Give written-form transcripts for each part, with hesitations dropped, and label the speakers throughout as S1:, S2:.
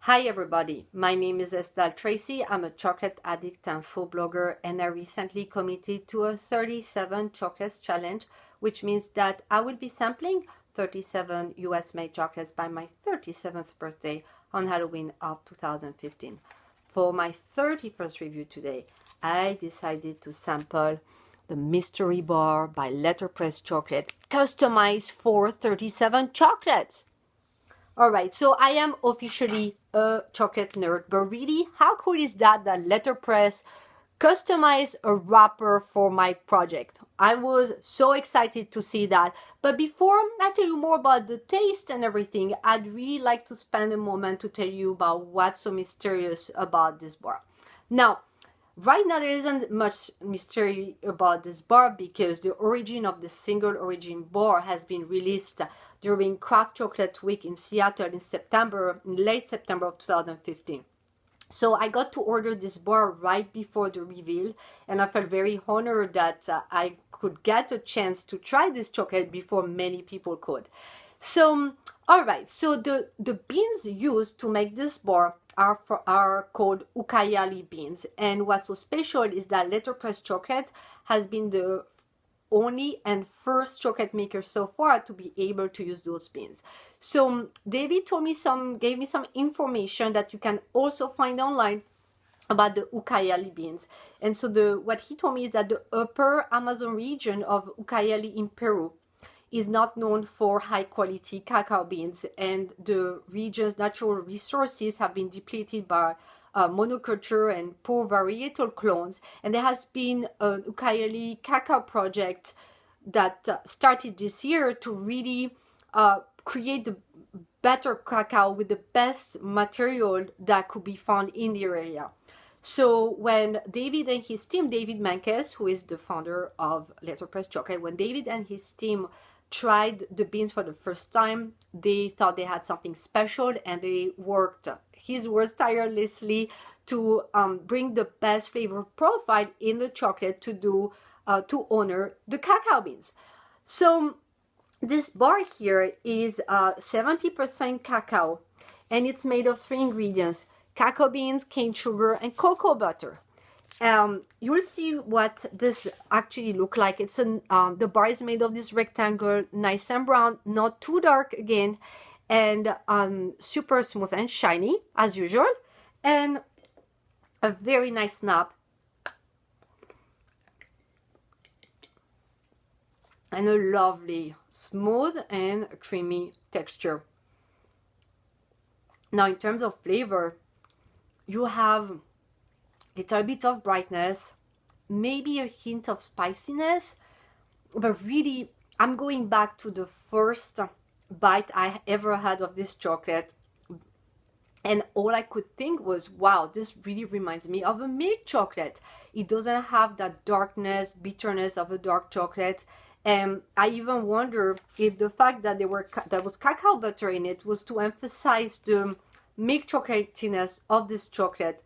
S1: Hi everybody, my name is Estelle Tracy. I'm a chocolate addict and food blogger, and I recently committed to a 37 chocolates challenge, which means that I will be sampling 37 US made chocolates by my 37th birthday on Halloween of 2015. For my 31st review today, I decided to sample the mystery bar by LetterPress chocolate, customized for 37 chocolates. All right, so I am officially a chocolate nerd, but really, how cool is that LetterPress customized a wrapper for my project? I was so excited to see that. But before I tell you more about the taste and everything, I'd really like to spend a moment to tell you about what's so mysterious about this bar. Now, right now, there isn't much mystery about this bar because the origin of the single origin bar has been released during Craft Chocolate Week in Seattle in late September of 2015. So I got to order this bar right before the reveal, and I felt very honored that I could get a chance to try this chocolate before many people could. So, all right, so the beans used to make this bar are called Ucayali beans. And what's so special is that LetterPress chocolate has been the only and first chocolate maker so far to be able to use those beans. So David gave me some information that you can also find online about the Ucayali beans. And so what he told me is that the upper Amazon region of Ucayali in Peru is not known for high quality cacao beans, and the region's natural resources have been depleted by monoculture and poor varietal clones. And there has been an Ucayali cacao project that started this year to really create the better cacao with the best material that could be found in the area. So when David and his team, David Mankes, who is the founder of LetterPress Chocolate, when David and his team tried the beans for the first time, they thought they had something special, and they worked, his words, tirelessly to bring the best flavor profile in the chocolate to honor the cacao beans. So this bar here is 70% cacao, and it's made of 3 ingredients: cacao beans, cane sugar, and cocoa butter. You will see what this actually look like. It's the bar is made of this rectangle, nice and brown, not too dark again, and super smooth and shiny as usual, and a very nice snap and a lovely smooth and creamy texture. Now, in terms of flavor, you have a little bit of brightness, maybe a hint of spiciness, but really, I'm going back to the first bite I ever had of this chocolate, and all I could think was, wow, this really reminds me of a milk chocolate. It doesn't have that darkness, bitterness of a dark chocolate. And I even wonder if the fact that there was cacao butter in it was to emphasize the milk chocolatiness of this chocolate.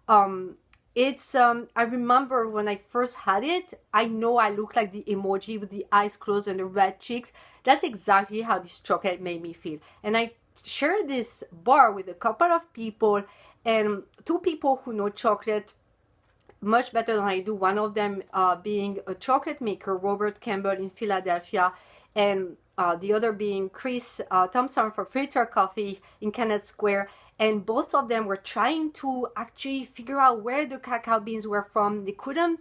S1: I remember when I first had it, I know I look like the emoji with the eyes closed and the red cheeks. That's exactly how this chocolate made me feel. And I shared this bar with a couple of people, and 2 people who know chocolate much better than I do. One of them being a chocolate maker, Robert Campbell in Philadelphia, and the other being Chris Thompson for Filter Coffee in Kennett Square. And both of them were trying to actually figure out where the cacao beans were from. They couldn't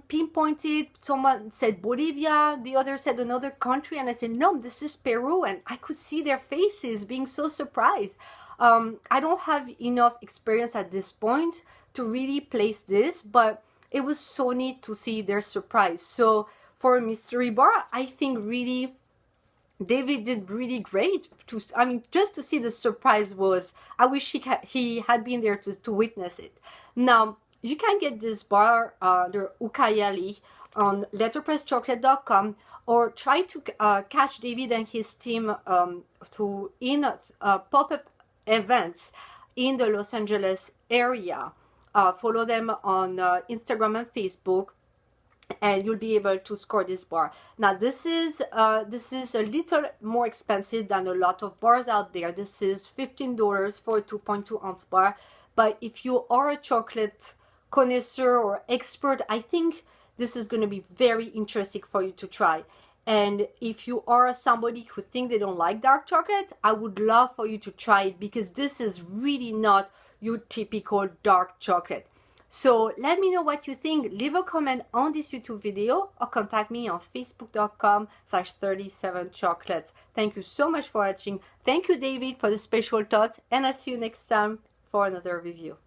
S1: pinpoint it. Someone said Bolivia, the other said another country, and I said, no, this is Peru. And I could see their faces being so surprised. I don't have enough experience at this point to really place this, but it was so neat to see their surprise. So for a mystery bar, I think really David did really great. Just to see the surprise was, I wish he had been there to witness it. Now, you can get this bar, the Ucayali, on letterpresschocolate.com, or try to catch David and his team in pop-up events in the Los Angeles area. Follow them on Instagram and Facebook. and you'll be able to score this bar. Now this is a little more expensive than a lot of bars out there. This is $15 for a 2.2 ounce bar, but if you are a chocolate connoisseur or expert, I think this is going to be very interesting for you to try. And if you are somebody who think they don't like dark chocolate, I would love for you to try it, because this is really not your typical dark chocolate. So let me know what you think. Leave a comment on this YouTube video or contact me on facebook.com/37chocolates. Thank you so much for watching. Thank you, David, for the special thoughts, and I'll see you next time for another review.